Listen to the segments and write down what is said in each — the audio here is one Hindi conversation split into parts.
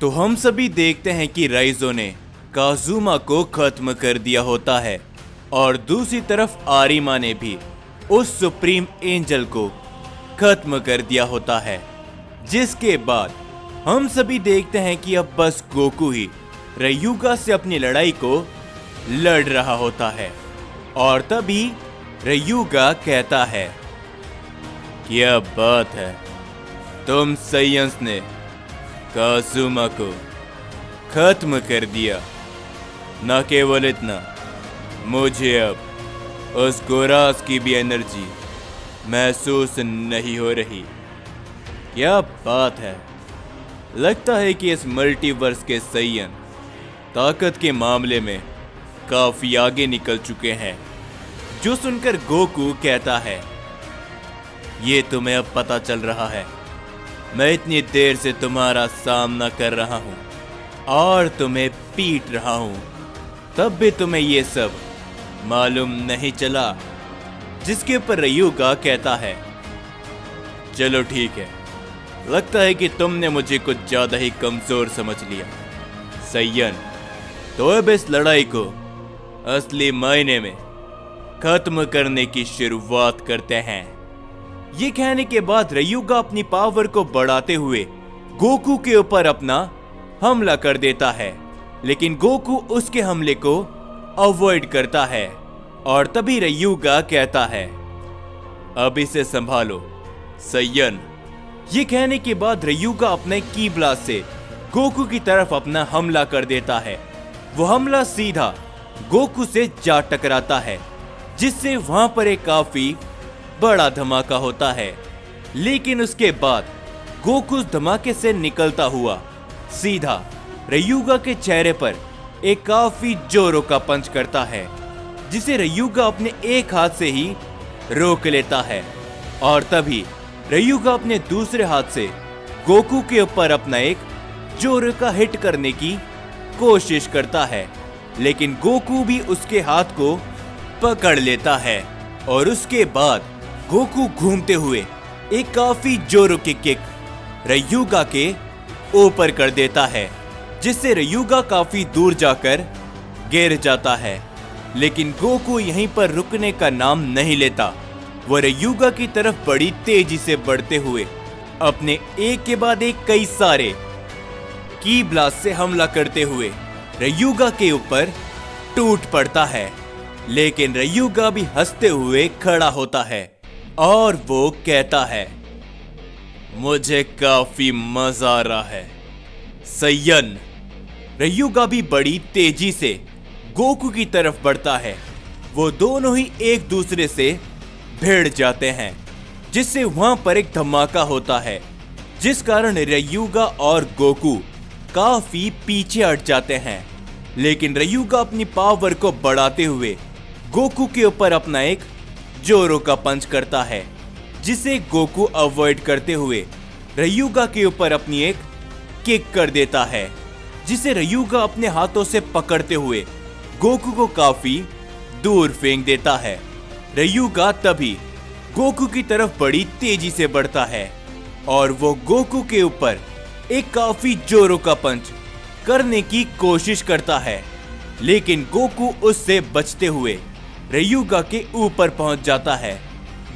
तो हम सभी देखते हैं कि राइजो ने काजुमा को खत्म कर दिया होता है और दूसरी तरफ आरिमा ने भी उस सुप्रीम एंजल को खत्म कर दिया होता है। जिसके बाद हम सभी देखते हैं कि अब बस गोकू ही रयुगा से अपनी लड़ाई को लड़ रहा होता है और तभी रयुगा कहता है, क्या बात है, तुम साइंस ने काजुमा को खत्म कर दिया। न केवल इतना, मुझे अब उस गोरास की भी एनर्जी महसूस नहीं हो रही। क्या बात है, लगता है कि इस मल्टीवर्स के सैयन ताकत के मामले में काफी आगे निकल चुके हैं। जो सुनकर गोकू कहता है, ये तुम्हें अब पता चल रहा है, मैं इतनी देर से तुम्हारा सामना कर रहा हूं और तुम्हें पीट रहा हूं, तब भी तुम्हें ये सब मालूम नहीं चला। जिसके ऊपर रयुगा कहता है, चलो ठीक है, लगता है कि तुमने मुझे कुछ ज्यादा ही कमजोर समझ लिया सैयन, तो अब इस लड़ाई को असली मायने में खत्म करने की शुरुआत करते हैं। ये कहने के बाद रयुगा अपनी पावर को बढ़ाते हुए गोकू के ऊपर अपना हमला कर देता है, लेकिन गोकू उसके हमले को अवॉइड करता है और तभी रयुगा कहता है, अब इसे संभालो सैयन। ये कहने के बाद रयुगा अपने की ब्लास्ट से गोकू की तरफ अपना हमला कर देता है। वो हमला सीधा गोकू से जा टकराता है, जिससे वहां पर एक काफी बड़ा धमाका होता है। लेकिन उसके बाद गोकू उस धमाके से निकलता हुआ सीधा रयुगा के चेहरे पर एक काफी जोरों का पंच करता है, जिसे रयुगा अपने एक हाथ से ही रोक लेता है और तभी रयुगा अपने दूसरे हाथ से गोकू के ऊपर अपना एक जोर का हिट करने की कोशिश करता है, लेकिन गोकू भी उसके हाथ को पकड़ लेता है और उसके बाद गोकू घूमते हुए एक काफी जोरों की किक रयुगा के ऊपर कर देता है, जिससे रयुगा काफी दूर जाकर गिर जाता है। लेकिन गोकू यहीं पर रुकने का नाम नहीं लेता। वो रयुगा की तरफ बड़ी तेजी से बढ़ते हुए अपने एक के बाद एक कई सारे की ब्लास्ट से हमला करते हुए रयुगा के ऊपर टूट पड़ता है। लेकिन रयुगा भी हंसते हुए खड़ा होता है और वो कहता है, मुझे काफी मजा आ रहा है सैयन। रयुगा भी बड़ी तेजी से गोकू की तरफ बढ़ता है। वो दोनों ही एक दूसरे से भिड़ जाते हैं, जिससे वहां पर एक धमाका होता है, जिस कारण रयुगा और गोकू काफी पीछे हट जाते हैं। लेकिन रयुगा अपनी पावर को बढ़ाते हुए गोकू के ऊपर अपना एक जोरों का पंच करता है, जिसे गोकू अवॉइड करते हुए रयुगा के ऊपर अपनी एक किक कर देता है, जिसे रयुगा अपने हाथों से पकड़ते हुए गोकू को काफी दूर फेंक देता है। रयुगा तभी गोकू की तरफ बड़ी तेजी से बढ़ता है और वो गोकू के ऊपर एक काफी जोरों का पंच करने की कोशिश करता है, लेकिन गोकू उससे बचते हुए रयुगा के ऊपर पहुंच जाता है।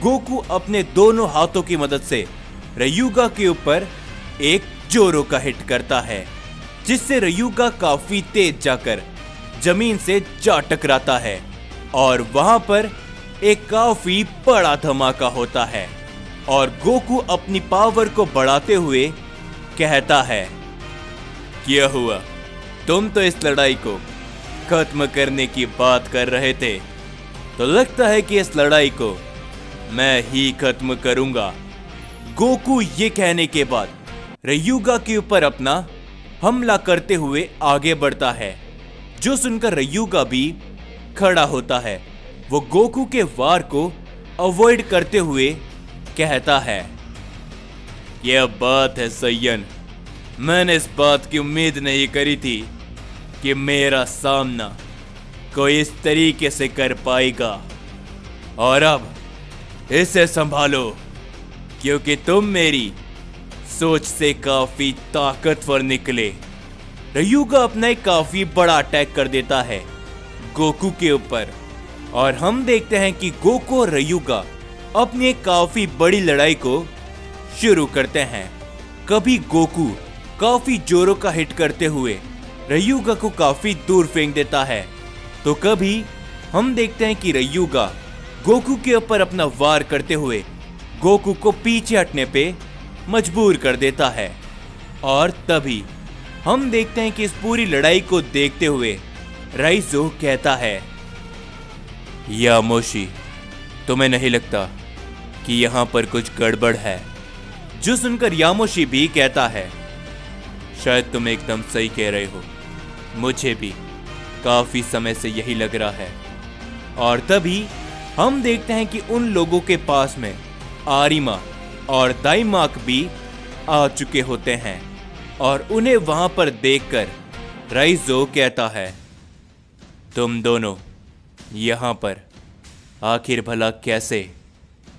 गोकू अपने दोनों हाथों की मदद से रयुगा के ऊपर एक जोरों का हिट करता है, जिससे रयुगा काफी तेज जाकर जमीन से जा टकराता है और वहां पर एक काफी बड़ा धमाका होता है और गोकू अपनी पावर को बढ़ाते हुए कहता है, क्या हुआ, तुम तो इस लड़ाई को खत्म करने की बात कर रहे थे, तो लगता है कि इस लड़ाई को मैं ही खत्म करूंगा। गोकू ये कहने के बाद रयुगा के ऊपर अपना हमला करते हुए आगे बढ़ता है, जो सुनकर रयुगा भी खड़ा होता है। वो गोकू के वार को अवॉइड करते हुए कहता है, यह बात है सैयन, मैंने इस बात की उम्मीद नहीं करी थी कि मेरा सामना कोई इस तरीके से कर पाएगा, और अब इसे संभालो, क्योंकि तुम मेरी सोच से काफी ताकतवर निकले। रयुगा अपना एक काफी बड़ा अटैक कर देता है गोकू के ऊपर और हम देखते हैं कि गोकू और रयुगा अपनी एक काफी बड़ी लड़ाई को शुरू करते हैं। कभी गोकू काफी जोरों का हिट करते हुए रयुगा को काफी दूर फेंक देता है, तो कभी हम देखते हैं कि रयुगा गोकू के ऊपर अपना वार करते हुए गोकू को पीछे हटने पे मजबूर कर देता है। और तभी हम देखते हैं कि इस पूरी लड़ाई को देखते हुए राइजो कहता है, यामोशी, तुम्हें नहीं लगता कि यहां पर कुछ गड़बड़ है? जो सुनकर यामोशी भी कहता है, शायद तुम एकदम सही कह रहे हो, मुझे भी काफी समय से यही लग रहा है। और तभी हम देखते हैं कि उन लोगों के पास में आरिमा और दाइमाक भी आ चुके होते हैं और उन्हें वहां पर देखकर राइजो कहता है, तुम दोनों यहां पर आखिर भला कैसे?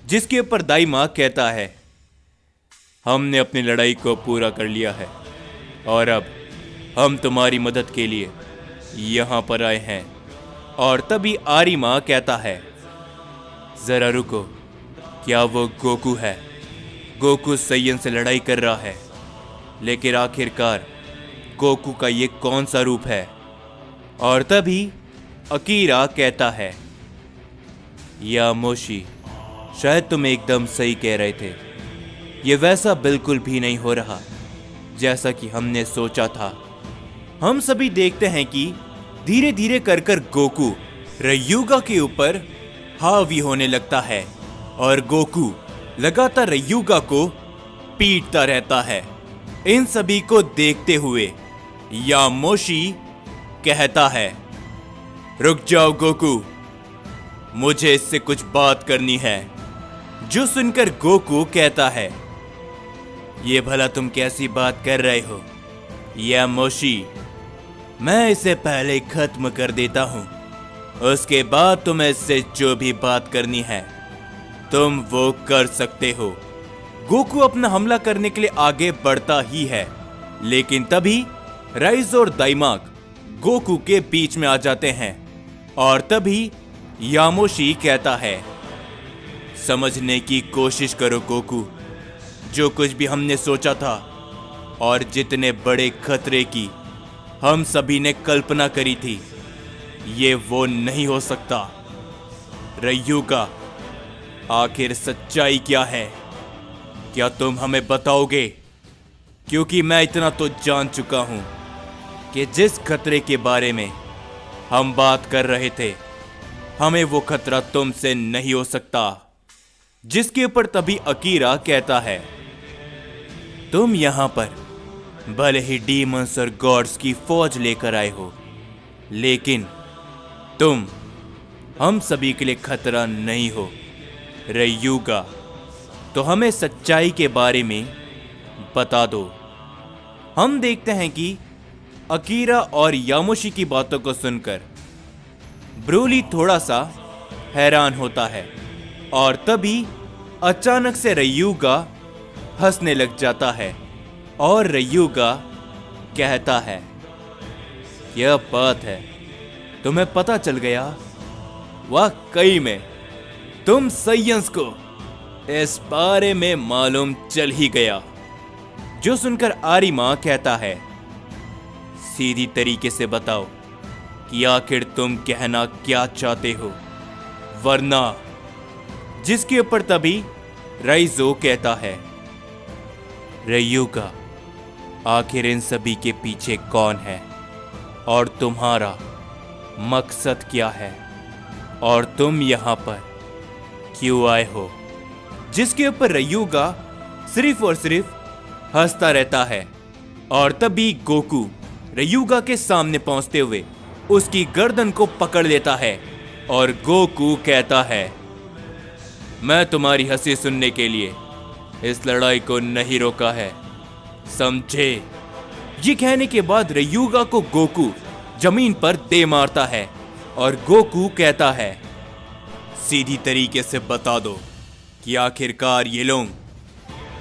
जिसके ऊपर दाइमाक कहता है, हमने अपनी लड़ाई को पूरा कर लिया है और अब हम तुम्हारी मदद के लिए यहां पर आए हैं। और तभी आरिमा कहता है, जरा रुको, क्या वो गोकू है? गोकू सैयन से लड़ाई कर रहा है, लेकिन आखिरकार गोकू का ये कौन सा रूप है? और तभी अकीरा कहता है, यामोशी, शायद तुम एकदम सही कह रहे थे, ये वैसा बिल्कुल भी नहीं हो रहा जैसा कि हमने सोचा था। हम सभी देखते हैं कि धीरे धीरे कर कर गोकू रयुगा के ऊपर हावी होने लगता है और गोकू लगातार रयुगा को पीटता रहता है। इन सभी को देखते हुए यामोशी कहता है, रुक जाओ गोकू, मुझे इससे कुछ बात करनी है। जो सुनकर गोकू कहता है, ये भला तुम कैसी बात कर रहे हो यामोशी? मैं इसे पहले खत्म कर देता हूं, उसके बाद तुम्हें इससे जो भी बात करनी है तुम वो कर सकते हो। गोकू अपना हमला करने के लिए आगे बढ़ता ही है, लेकिन तभी राइजो और दाइमाक गोकू के बीच में आ जाते हैं। और तभी यामोशी कहता है, समझने की कोशिश करो गोकू, जो कुछ भी हमने सोचा था और जितने बड़े खतरे की हम सभी ने कल्पना करी थी, ये वो नहीं हो सकता। रयुगा, आखिर सच्चाई क्या है? क्या तुम हमें बताओगे? क्योंकि मैं इतना तो जान चुका हूं कि जिस खतरे के बारे में हम बात कर रहे थे, हमें वो खतरा तुमसे नहीं हो सकता। जिसके ऊपर तभी अकीरा कहता है, तुम यहां पर भले ही डीमंस और गॉड्स की फौज लेकर आए हो, लेकिन तुम हम सभी के लिए खतरा नहीं हो। रयुगा, तो हमें सच्चाई के बारे में बता दो। हम देखते हैं कि अकीरा और यामोशी की बातों को सुनकर ब्रोली थोड़ा सा हैरान होता है और तभी अचानक से रयुगा हंसने लग जाता है और रयुगा कहता है, क्या बात है, तुम्हें पता चल गया? वाकई में तुम सैयंस को इस बारे में मालूम चल ही गया। जो सुनकर आरिमा कहता है, सीधी तरीके से बताओ कि आखिर तुम कहना क्या चाहते हो, वरना। जिसके ऊपर तभी राइजो कहता है, रयुगा, आखिर इन सभी के पीछे कौन है और तुम्हारा मकसद क्या है और तुम यहां पर क्यों आए हो? जिसके ऊपर रयुगा सिर्फ और सिर्फ हंसता रहता है और तभी गोकू रयुगा के सामने पहुंचते हुए उसकी गर्दन को पकड़ लेता है और गोकू कहता है, मैं तुम्हारी हंसी सुनने के लिए इस लड़ाई को नहीं रोका है, समझे? ये कहने के बाद रयुगा को गोकू जमीन पर दे मारता है और गोकू कहता है, सीधी तरीके से बता दो कि आखिरकार ये लोग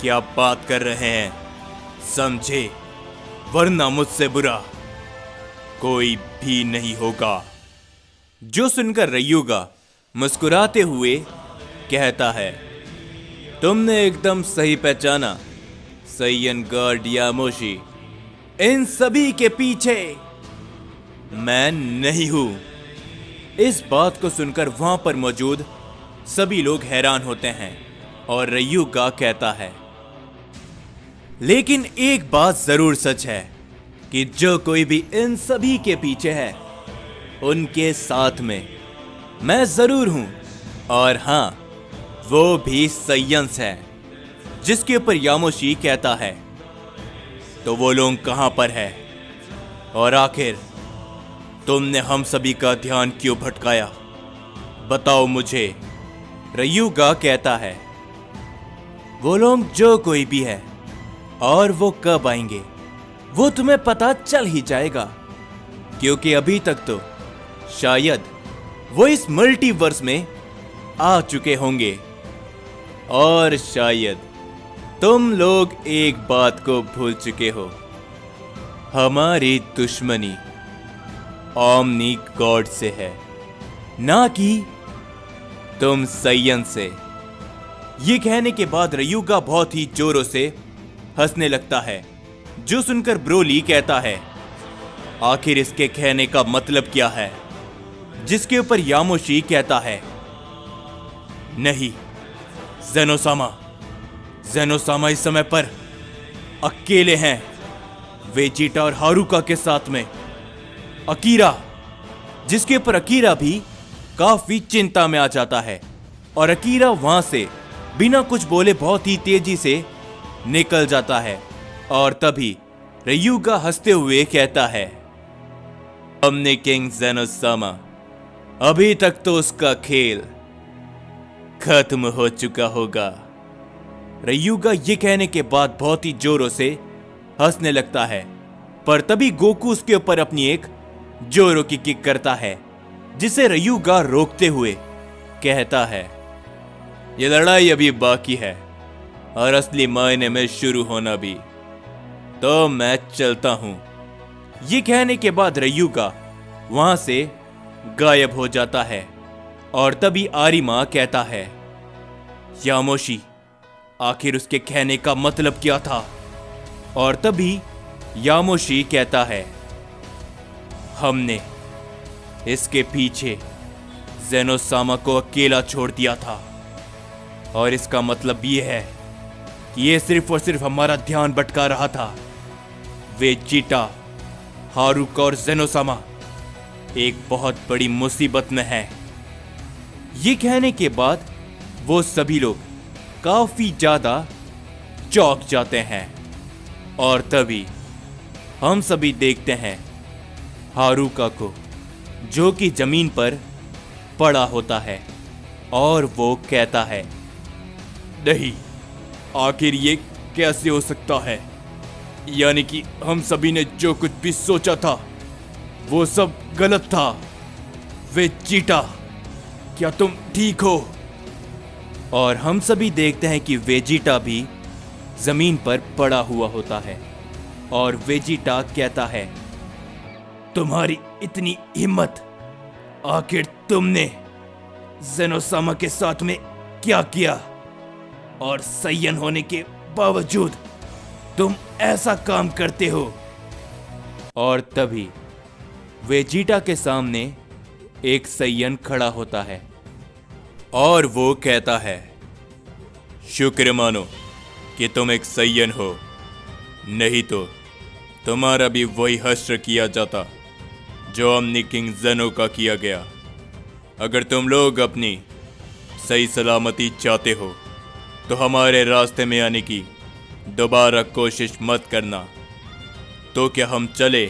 क्या बात कर रहे हैं, समझे? वरना मुझसे बुरा कोई भी नहीं होगा। जो सुनकर रयुगा मुस्कुराते हुए कहता है, तुमने एकदम सही पहचाना सैयन गॉड यामोशी। इन सभी के पीछे मैं नहीं हूं। इस बात को सुनकर वहां पर मौजूद सभी लोग हैरान होते हैं और रयुगा कहता है, लेकिन एक बात जरूर सच है कि जो कोई भी इन सभी के पीछे है उनके साथ में मैं जरूर हूं। और हां, वो भी सैयन्स है। जिसके ऊपर यामोशी कहता है, तो वो लोग कहां पर है और आखिर तुमने हम सभी का ध्यान क्यों भटकाया, बताओ मुझे। रयुगा कहता है, वो लोग जो कोई भी है और वो कब आएंगे वो तुम्हें पता चल ही जाएगा, क्योंकि अभी तक तो शायद वो इस मल्टीवर्स में आ चुके होंगे। और शायद तुम लोग एक बात को भूल चुके हो, हमारी दुश्मनी ओमनी गॉड से है, ना कि तुम सैयन से। ये कहने के बाद रयुगा बहुत ही जोरों से हंसने लगता है। जो सुनकर ब्रोली कहता है, आखिर इसके कहने का मतलब क्या है। जिसके ऊपर यामोशी कहता है, नहीं ज़ेनोसामा इस समय पर अकेले हैं, वेजिटा और हारुका के साथ में अकीरा। जिसके ऊपर अकीरा भी काफी चिंता में आ जाता है और अकीरा वहां से बिना कुछ बोले बहुत ही तेजी से निकल जाता है। और तभी रयुगा हंसते हुए कहता है, हमने किंग ज़ेनोसामा, अभी तक तो उसका खेल खत्म हो चुका होगा। रयुगा ये कहने के बाद बहुत ही जोरों से हंसने लगता है, पर तभी गोकू उसके ऊपर अपनी एक जोरों की किक करता है, जिसे रयुगा रोकते हुए कहता है, ये लड़ाई अभी बाकी है और असली मायने में शुरू होना भी, तो मैं चलता हूं। ये कहने के बाद रयुगा वहां से गायब हो जाता है। और तभी आरिमा कहता है, यामोशी, आखिर उसके कहने का मतलब क्या था। और तभी यामोशी कहता है, हमने इसके पीछे ज़ेनोसामा को अकेला छोड़ दिया था और इसका मतलब यह है कि यह सिर्फ और सिर्फ हमारा ध्यान भटका रहा था। वेजिटा, हारुका और ज़ेनोसामा एक बहुत बड़ी मुसीबत में है। ये कहने के बाद वो सभी लोग काफी ज्यादा चौंक जाते हैं। और तभी हम सभी देखते हैं हारुका को, जो कि जमीन पर पड़ा होता है और वो कहता है, नहीं, आखिर ये कैसे हो सकता है। यानी कि हम सभी ने जो कुछ भी सोचा था वो सब गलत था। वेजिटा, क्या तुम ठीक हो। और हम सभी देखते हैं कि वेजिटा भी जमीन पर पड़ा हुआ होता है और वेजिटा कहता है, तुम्हारी इतनी हिम्मत, आखिर तुमने ज़ेनोसामा के साथ में क्या किया और सैयन होने के बावजूद तुम ऐसा काम करते हो। और तभी वेजिटा के सामने एक सैयन खड़ा होता है और वो कहता है, शुक्र मानो कि तुम एक सैयन हो, नहीं तो तुम्हारा भी वही हश्र किया जाता जो ओमनी किंग ज़ेनो का किया गया। अगर तुम लोग अपनी सही सलामती चाहते हो तो हमारे रास्ते में आने की दोबारा कोशिश मत करना। तो क्या हम चले।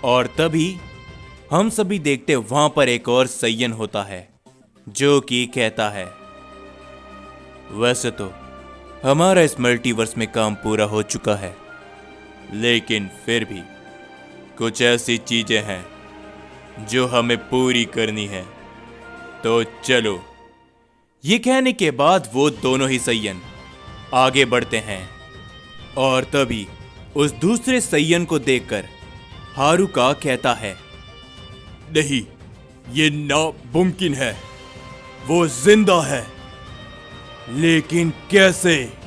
और तभी हम सभी देखते वहां पर एक और सैयन होता है जो कि कहता है, वैसे तो हमारा इस मल्टीवर्स में काम पूरा हो चुका है, लेकिन फिर भी कुछ ऐसी चीजें हैं जो हमें पूरी करनी है, तो चलो। ये कहने के बाद वो दोनों ही सैयन आगे बढ़ते हैं और तभी उस दूसरे सैयन को देखकर हारुका कहता है, नहीं, ये नामुमकिन है। वो जिंदा है। लेकिन कैसे?